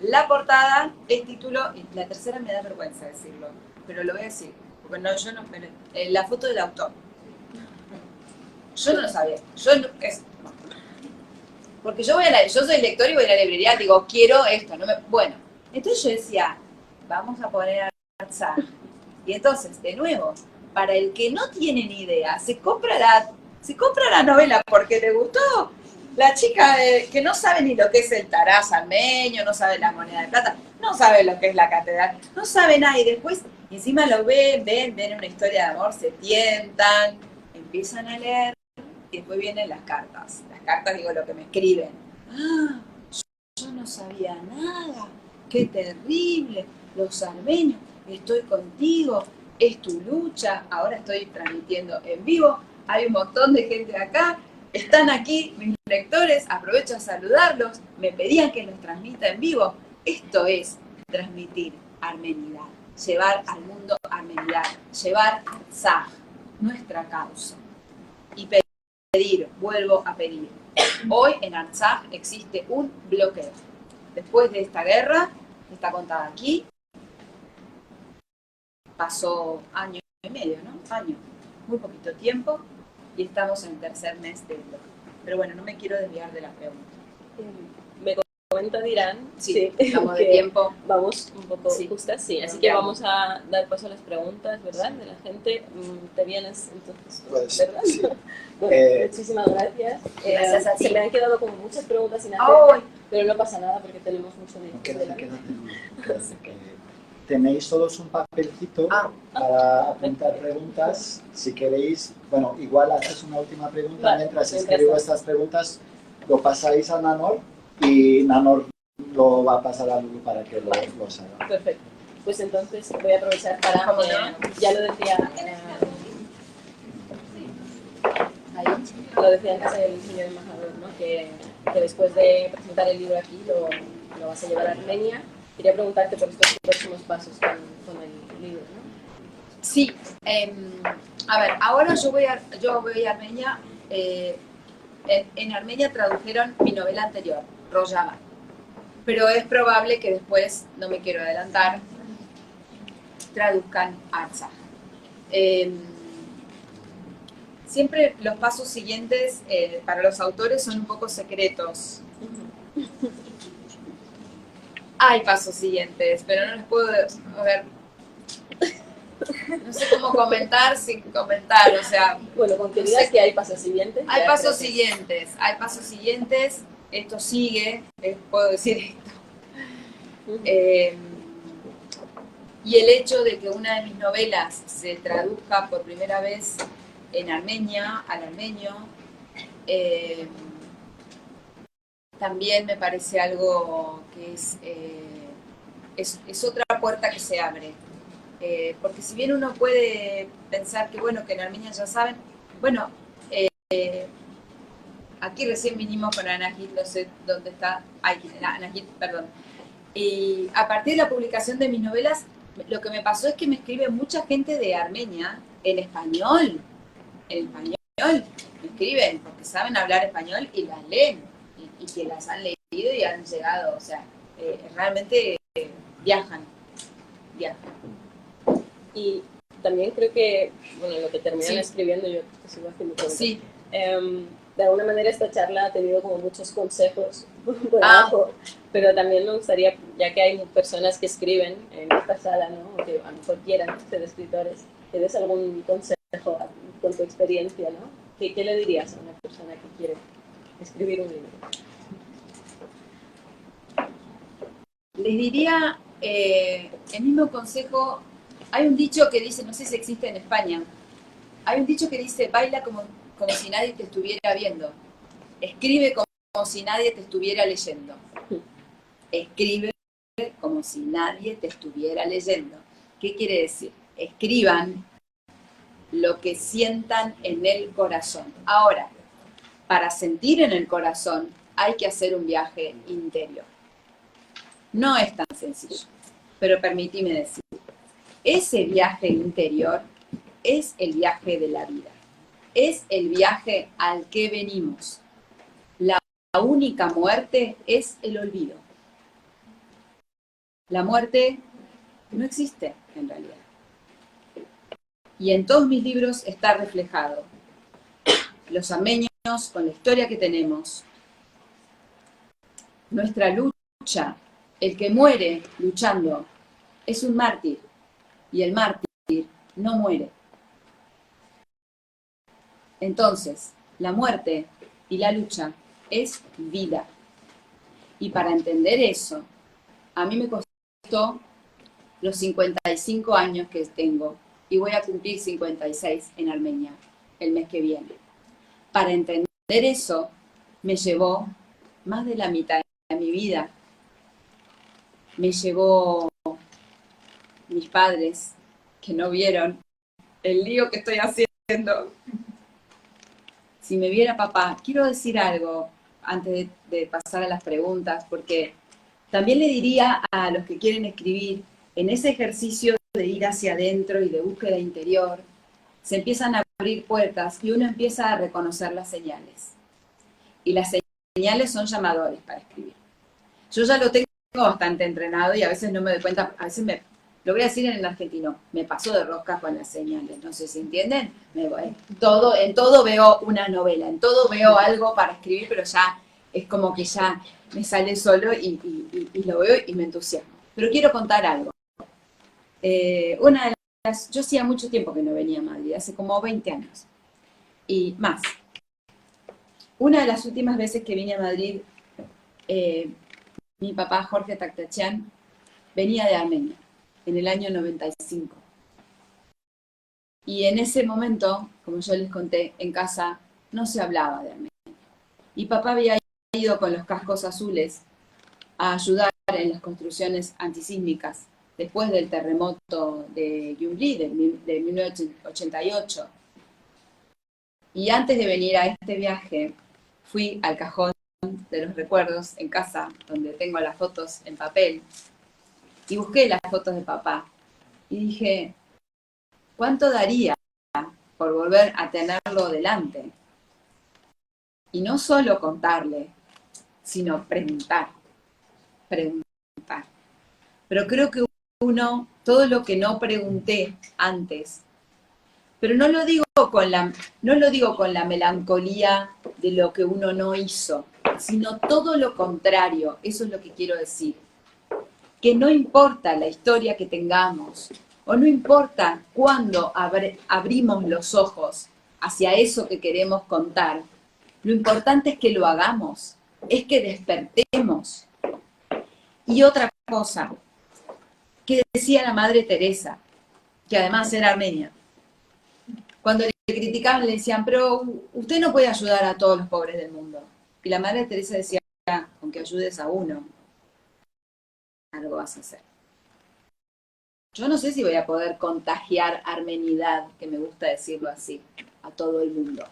La portada, el título, y la tercera me da vergüenza decirlo, pero lo voy a decir, porque no, la foto del autor. Yo no lo sabía. Porque yo soy lector y voy a la librería y digo, quiero esto. Bueno, entonces yo decía, vamos a poner Artsaj. Y entonces, de nuevo, para el que no tiene ni idea, se compra la novela porque le gustó. La chica que no sabe ni lo que es el taraz armenio, no sabe la moneda de plata, no sabe lo que es la catedral, no sabe nada. Y después, encima lo ven una historia de amor, se tientan, empiezan a leer. Y después vienen las cartas. Las cartas, digo, lo que me escriben. Ah, yo no sabía nada. Qué terrible. Los armenios, estoy contigo. Es tu lucha. Ahora estoy transmitiendo en vivo. Hay un montón de gente acá. Están aquí mis lectores. Aprovecho a saludarlos. Me pedían que los transmita en vivo. Esto es transmitir armenidad. Llevar al mundo armenidad. Llevar Artsaj, nuestra causa. Y vuelvo a pedir. Hoy en Artsaj existe un bloqueo. Después de esta guerra, está contada aquí, pasó año y medio, ¿no? Año, muy poquito tiempo, y estamos en el tercer mes del bloqueo. Pero bueno, no me quiero desviar de la pregunta. Me comenta Dirán, sí, estamos de tiempo. Vamos un poco justas, sí. Así que vamos a dar paso a las preguntas, ¿verdad? De la gente. ¿Te vienes entonces? Pues, ¿verdad? sí. Bueno, muchísimas gracias. Gracias a ti. Se me han quedado como muchas preguntas sin hacer, pero no pasa nada porque tenemos mucho de Tenéis todos un papelcito para apuntar preguntas. Si queréis, bueno, igual haces una última pregunta. Vale, mientras escribo estas preguntas, lo pasáis a Nanor y Nanor lo va a pasar a Lulu para que lo haga. Perfecto. Pues entonces voy a aprovechar para, ya lo decía antes el señor embajador, ¿no? que después de presentar el libro aquí lo vas a llevar a Armenia. Quería preguntarte por estos próximos pasos con el libro, ¿no? Sí, a ver, ahora yo voy a Armenia. En Armenia tradujeron mi novela anterior, Rojava, pero es probable que después, no me quiero adelantar, traduzcan Artsaj. Siempre los pasos siguientes para los autores son un poco secretos. Hay pasos siguientes, pero no les puedo, a ver, no sé cómo comentar sin comentar, o sea... Bueno, con que digas que hay pasos siguientes. Hay pasos siguientes, esto sigue, puedo decir esto. Y el hecho de que una de mis novelas se traduzca por primera vez en Armenia, al armenio, también me parece algo que es otra puerta que se abre. Porque si bien uno puede pensar que bueno, que en Armenia ya saben, bueno, aquí recién vinimos con Anahit, no sé dónde está, Anahit, perdón. Y a partir de la publicación de mis novelas, lo que me pasó es que me escribe mucha gente de Armenia en español, me escriben porque saben hablar español y las leen, y que las han leído y han llegado, o sea, realmente viajan. Y también creo que, bueno, lo que terminan Sí. escribiendo, yo te sigo haciendo preguntas. Sí, De alguna manera esta charla ha tenido como muchos consejos por Ah. abajo, pero también me gustaría, ya que hay personas que escriben en esta sala, ¿no? O que a lo mejor quieran ser escritores, que des algún consejo con tu experiencia, ¿no? ¿Qué le dirías a una persona que quiere escribir un libro? les diría el mismo consejo. Hay un dicho que dice, no sé si existe en España, hay un dicho que dice, baila como si nadie te estuviera viendo, escribe como si nadie te estuviera leyendo, escribe como si nadie te estuviera leyendo. ¿Qué quiere decir? Escriban lo que sientan en el corazón. Ahora, para sentir en el corazón hay que hacer un viaje interior. No es tan sencillo, pero permíteme decir, ese viaje interior es el viaje de la vida, es el viaje al que venimos. La única muerte es el olvido. La muerte no existe en realidad. Y en todos mis libros está reflejado. Los armenios, con la historia que tenemos, nuestra lucha, el que muere luchando es un mártir, y el mártir no muere. Entonces, la muerte y la lucha es vida. Y para entender eso, a mí me costó los 55 años que tengo, y voy a cumplir 56 en Armenia el mes que viene. Para entender eso, me llevó más de la mitad de mi vida. Me llevó mis padres, que no vieron el lío que estoy haciendo. Si me viera papá, quiero decir algo antes de pasar a las preguntas, porque también le diría a los que quieren escribir, en ese ejercicio de ir hacia adentro y de búsqueda interior, se empiezan a abrir puertas y uno empieza a reconocer las señales. Y las señales son llamadores para escribir. Yo ya lo tengo bastante entrenado y a veces no me doy cuenta, a veces lo voy a decir en argentino, me paso de rosca con las señales, no sé si entienden, en todo veo una novela, en todo veo algo para escribir, pero ya es como que ya me sale solo y lo veo y me entusiasmo. Pero quiero contar algo. Yo hacía mucho tiempo que no venía a Madrid, hace como 20 años, y más. Una de las últimas veces que vine a Madrid, mi papá Jorge Taktachian venía de Armenia, en el año 95. Y en ese momento, como yo les conté, en casa no se hablaba de Armenia. Y papá había ido con los cascos azules a ayudar en las construcciones antisísmicas después del terremoto de Gyumri de 1988. Y antes de venir a este viaje, fui al cajón de los recuerdos en casa, donde tengo las fotos en papel, y busqué las fotos de papá. Y dije, ¿cuánto daría por volver a tenerlo delante? Y no solo contarle, sino preguntar. Pero creo que todo lo que no pregunté antes, pero no lo digo con la melancolía de lo que uno no hizo, sino todo lo contrario, eso es lo que quiero decir. Que no importa la historia que tengamos, o no importa cuándo abrimos los ojos hacia eso que queremos contar, lo importante es que lo hagamos, es que despertemos. Y otra cosa, que decía la Madre Teresa, que además era armenia, cuando le criticaban le decían, pero usted no puede ayudar a todos los pobres del mundo. Y la Madre Teresa decía, con que ayudes a uno, algo vas a hacer. Yo no sé si voy a poder contagiar armenidad, que me gusta decirlo así, a todo el mundo.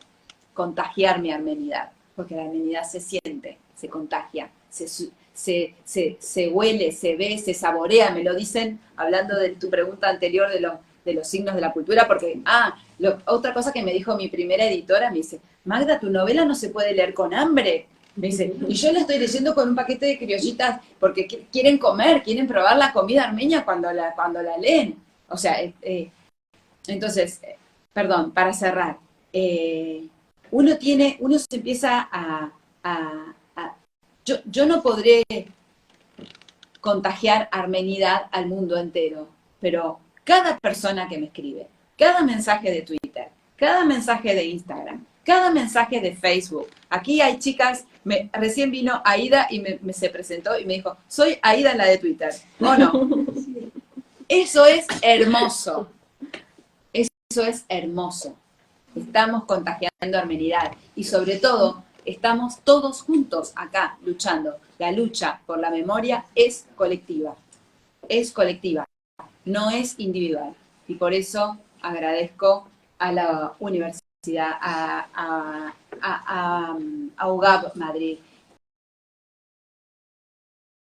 Contagiar mi armenidad, porque la armenidad se siente, se contagia, se huele, se ve, se saborea. Me lo dicen, hablando de tu pregunta anterior de los signos de la cultura, porque, otra cosa que me dijo mi primera editora, me dice, Magda, tu novela no se puede leer con hambre. Me dice, y yo la estoy leyendo con un paquete de criollitas porque quieren comer, quieren probar la comida armenia cuando la leen. O sea, entonces, perdón, para cerrar, uno se empieza yo no podré contagiar armenidad al mundo entero, pero cada persona que me escribe, cada mensaje de Twitter, cada mensaje de Instagram, cada mensaje de Facebook. Aquí hay chicas, recién vino Aida y se presentó y me dijo, soy Aida la de Twitter, ¿o no? Eso es hermoso. Eso es hermoso. Estamos contagiando armenidad y sobre todo estamos todos juntos acá luchando. La lucha por la memoria es colectiva, no es individual. Y por eso agradezco a la universidad, a UGAB Madrid